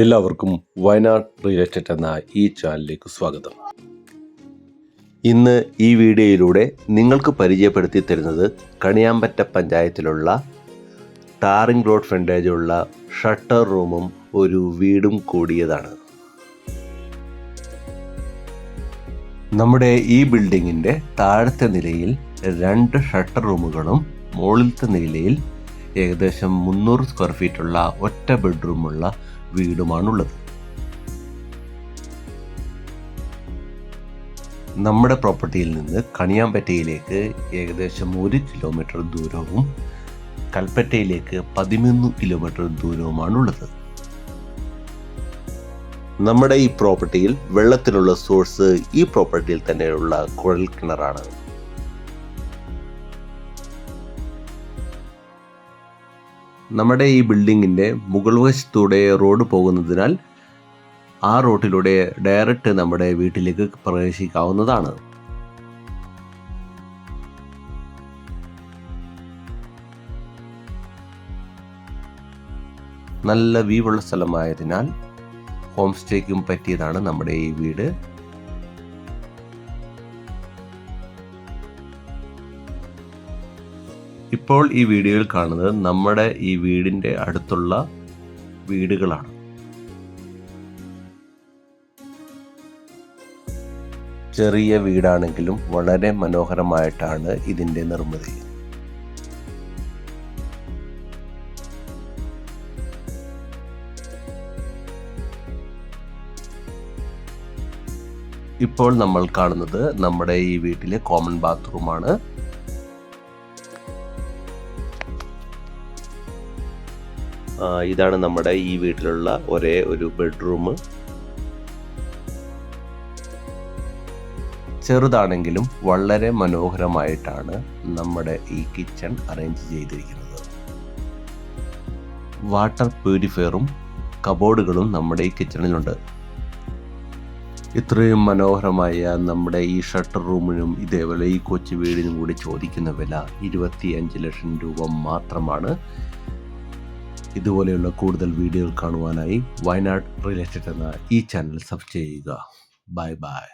എല്ലാവർക്കും Wayanad real estate എന്ന ഈ ചാനലിലേക്ക് സ്വാഗതം. ഇന്ന് ഈ വീഡിയോയിലൂടെ നിങ്ങൾക്ക് പരിചയപ്പെടുത്തി തരുന്നത് കണിയാമ്പറ്റ പഞ്ചായത്തിലുള്ള ടാറിംഗ് റോഡ് ഫ്രണ്ടേജുള്ള ഷട്ടർ റൂമും ഒരു വീടും കൂടിയതാണ്. നമ്മുടെ ഈ ബിൽഡിങ്ങിൻ്റെ താഴത്തെ നിലയിൽ 2 ഷട്ടർ റൂമുകളും മുകളിലത്തെ നിലയിൽ ഏകദേശം 300 സ്ക്വയർ ഫീറ്റുള്ള ഒറ്റ ബെഡ്റൂമുള്ള വീടുമാണുള്ളത്. നമ്മുടെ പ്രോപ്പർട്ടിയിൽ നിന്ന് കണിയാമ്പറ്റയിലേക്ക് ഏകദേശം 1 കിലോമീറ്റർ ദൂരവും കൽപ്പറ്റയിലേക്ക് 13 കിലോമീറ്റർ ദൂരവുമാണുള്ളത്. നമ്മുടെ ഈ പ്രോപ്പർട്ടിയിൽ വെള്ളത്തിനുള്ള സോഴ്സ് ഈ പ്രോപ്പർട്ടിയിൽ തന്നെയുള്ള കുഴൽ കിണറാണ്. നമ്മുടെ ഈ ബിൽഡിങ്ങിൻ്റെ മുകൾ വശത്തൂടെ റോഡ് പോകുന്നതിനാൽ ആ റോഡിലൂടെ ഡയറക്റ്റ് നമ്മുടെ വീട്ടിലേക്ക് പ്രവേശിക്കാവുന്നതാണ്. നല്ല വ്യൂവുള്ള സ്ഥലമായതിനാൽ ഹോം സ്റ്റേക്കും പറ്റിയതാണ് നമ്മുടെ ഈ വീട്. ഇപ്പോൾ ഈ വീഡിയോയിൽ കാണുന്നത് നമ്മുടെ ഈ വീടിൻ്റെ അടുത്തുള്ള വീടുകളാണ്. ചെറിയ വീടാണെങ്കിലും വളരെ മനോഹരമായിട്ടാണ് ഇതിൻ്റെ നിർമ്മിതി. ഇപ്പോൾ നമ്മൾ കാണുന്നത് നമ്മുടെ ഈ വീട്ടിലെ കോമൺ ബാത്റൂമാണ്. ഇതാണ് നമ്മുടെ ഈ വീട്ടിലുള്ള ഒരേ ഒരു ബെഡ്റൂം. ചെറുതാണെങ്കിലും വളരെ മനോഹരമായിട്ടാണ് നമ്മുടെ ഈ കിച്ചൺ അറേഞ്ച് ചെയ്തിരിക്കുന്നത്. വാട്ടർ പ്യൂരിഫയറും കബോർഡുകളും നമ്മുടെ ഈ കിച്ചണിലുണ്ട്. ഇത്രയും മനോഹരമായ നമ്മുടെ ഈ ഷട്ടർ റൂമിനും ഇതേപോലെ ഈ കൊച്ചു വീടിനും കൂടി ചോദിക്കുന്ന വില 25 ലക്ഷം രൂപ മാത്രമാണ്. ഇതുപോലെയുള്ള കൂടുതൽ വീഡിയോകൾ കാണുവാനായി വയനാട് റിയൽ എസ്റ്റേറ്റ് എന്ന ഈ ചാനൽ സബ്സ്ക്രൈബ് ചെയ്യുക. Bye bye.